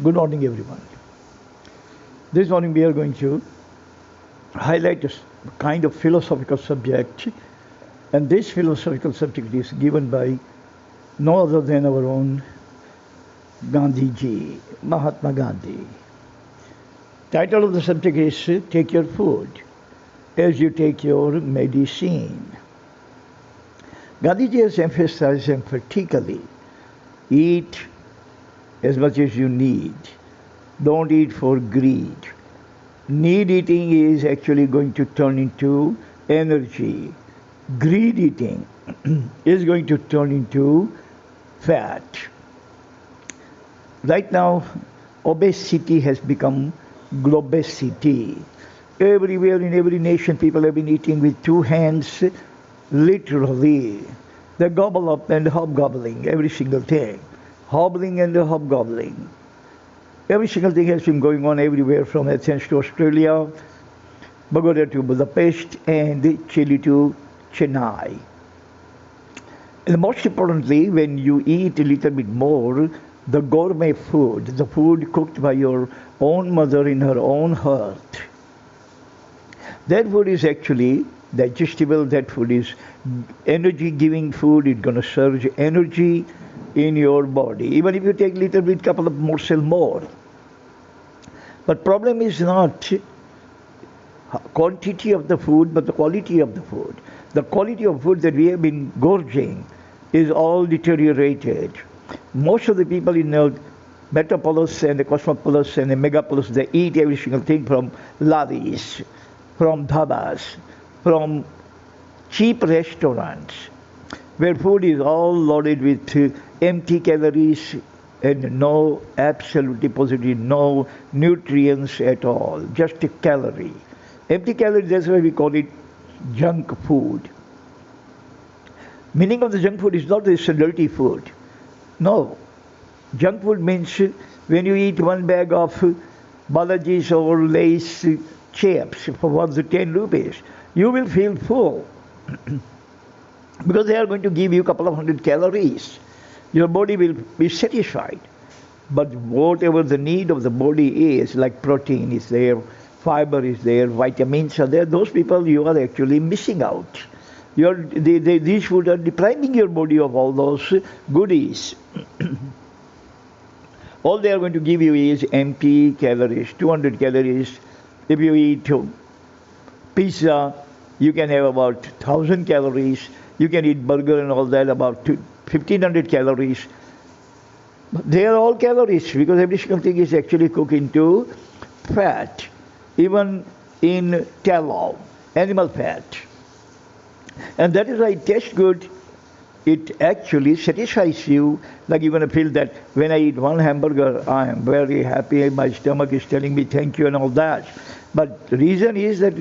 Good morning, everyone. This morning we are going to highlight a kind of philosophical subject, and this philosophical subject is given by no other than our own Gandhi ji, Mahatma Gandhi. Title of the subject is Take Your Food as You Take Your Medicine. Gandhi ji has emphasized emphatically, eat as much as you need. Don't eat for greed. Need eating is actually going to turn into energy. Greed eating is going to turn into fat. Right now, obesity has become globesity. Everywhere in every nation, people have been eating with two hands, literally. They gobble up and hobgobbling every single thing. Hobbling and hobgobbling. Every single thing has been going on everywhere from Athens to Australia, Bogota to Budapest, and Chile to Chennai. And most importantly, when you eat a little bit more, the gourmet food, the food cooked by your own mother in her own hearth, that food is actually digestible, that food is energy-giving food, it's going to surge energy in your body, even if you take a little bit, couple of morsel more. But problem is not quantity of the food, but the quality of the food. The quality of food that we have been gorging is all deteriorated. Most of the people in the metropolis and the cosmopolis and the megapolis, they eat every single thing from laris, from dhabas, from cheap restaurants, where food is all loaded with empty calories and absolutely positively no nutrients at all, just a calorie. Empty calories, that's why we call it junk food. Meaning of the junk food is not this dirty food. No. Junk food means when you eat one bag of Balaji's or Lay's chips for 1 to 10 rupees, you will feel full. Because they are going to give you a couple of hundred calories. Your body will be satisfied. But whatever the need of the body is, like protein is there, fiber is there, vitamins are there, those people you are actually missing out. These food are depriving your body of all those goodies. All they are going to give you is empty calories, 200 calories. If you eat pizza, you can have about 1,000 calories. You can eat burger and all that, about 1,500 calories. But they are all calories because every single thing is actually cooked into fat, even in tallow, animal fat. And that is why it tastes good. It actually satisfies you, like you're going to feel that when I eat one hamburger, I am very happy, my stomach is telling me thank you and all that. But the reason is that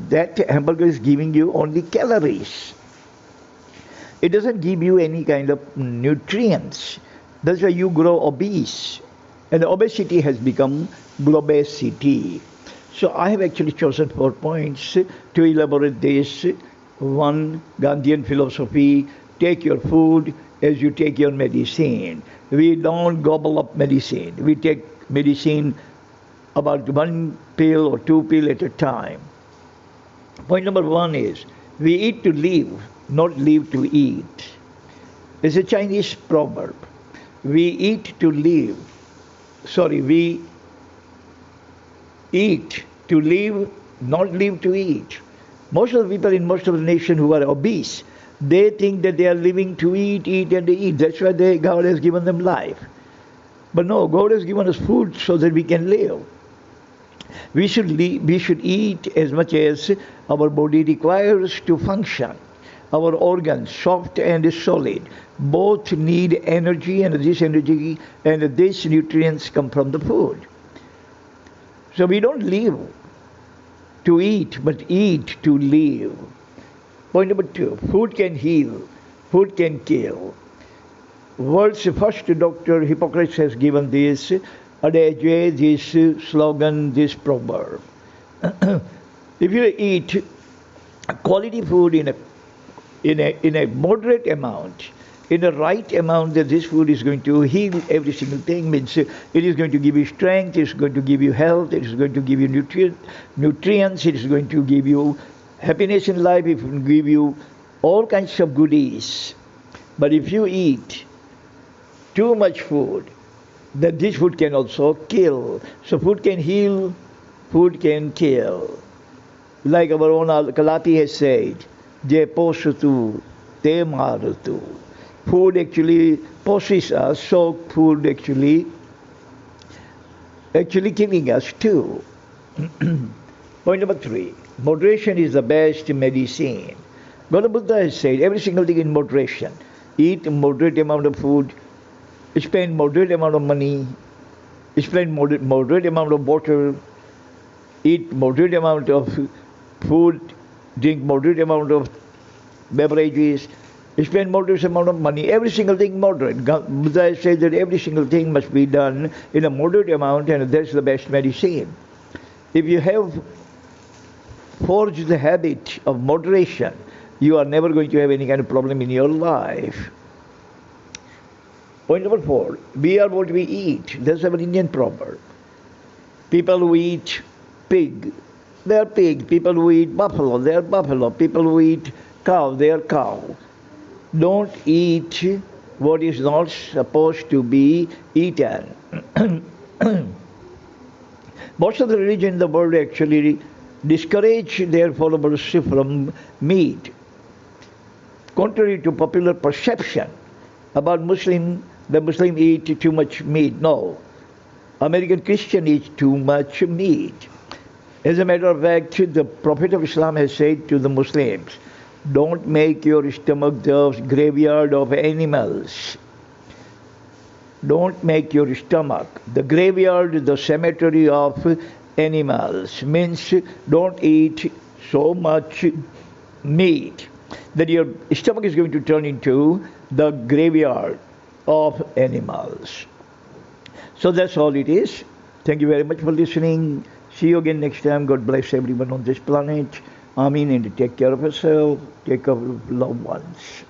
that hamburger is giving you only calories. It doesn't give you any kind of nutrients. That's why you grow obese. And obesity has become globesity. So I have actually chosen 4 points to elaborate this. One, Gandhian philosophy, take your food as you take your medicine. We don't gobble up medicine. We take medicine about 1 pill or 2 pills at a time. Point number 1 is, we eat to live, not live to eat. It's a Chinese proverb. We eat to live. We eat to live, not live to eat. Most of the people in most of the nation who are obese, they think that they are living to eat, eat and eat. That's why God has given them life. But no, God has given us food so that we can live. We should eat as much as our body requires to function. Our organs, soft and solid, both need energy, and this energy and these nutrients come from the food. So we don't live to eat, but eat to live. Point number 2, food can heal, food can kill. World's first doctor, Hippocrates, has given this adage, this slogan, this proverb. If you eat quality food in a moderate amount, in the right amount, that this food is going to heal every single thing. Means it is going to give you strength, it is going to give you health, it is going to give you nutrients, it is going to give you happiness in life, it will give you all kinds of goodies. But if you eat too much food, then this food can also kill. So food can heal, food can kill. Like our own Kalati has said, Je posutu, te marutu. Food actually possesses us, so food actually killing us too. Point number 3, moderation is the best medicine. Gautam Buddha has said every single thing in moderation. Eat a moderate amount of food, spend moderate amount of money, spend moderate amount of water, eat moderate amount of food, drink moderate amount of beverages, spend moderate amount of money, every single thing moderate. Buddha says that every single thing must be done in a moderate amount, and that's the best medicine. If you have forged the habit of moderation, you are never going to have any kind of problem in your life. Point number 4, we are what we eat. That's our Indian proverb. People who eat pig, they are pig. People who eat buffalo, they are buffalo. People who eat cow, they are cow. Don't eat what is not supposed to be eaten. Most of the religions in the world actually discourage their followers from meat. Contrary to popular perception about the Muslim eat too much meat. No. American Christian eat too much meat. As a matter of fact, the Prophet of Islam has said to the Muslims, don't make your stomach the graveyard of animals. Don't make your stomach the graveyard, the cemetery of animals. Means don't eat so much meat that your stomach is going to turn into the graveyard of animals. So that's all it is. Thank you very much for listening. See you again next time. God bless everyone on this planet. Amen. And take care of yourself. Take care of loved ones.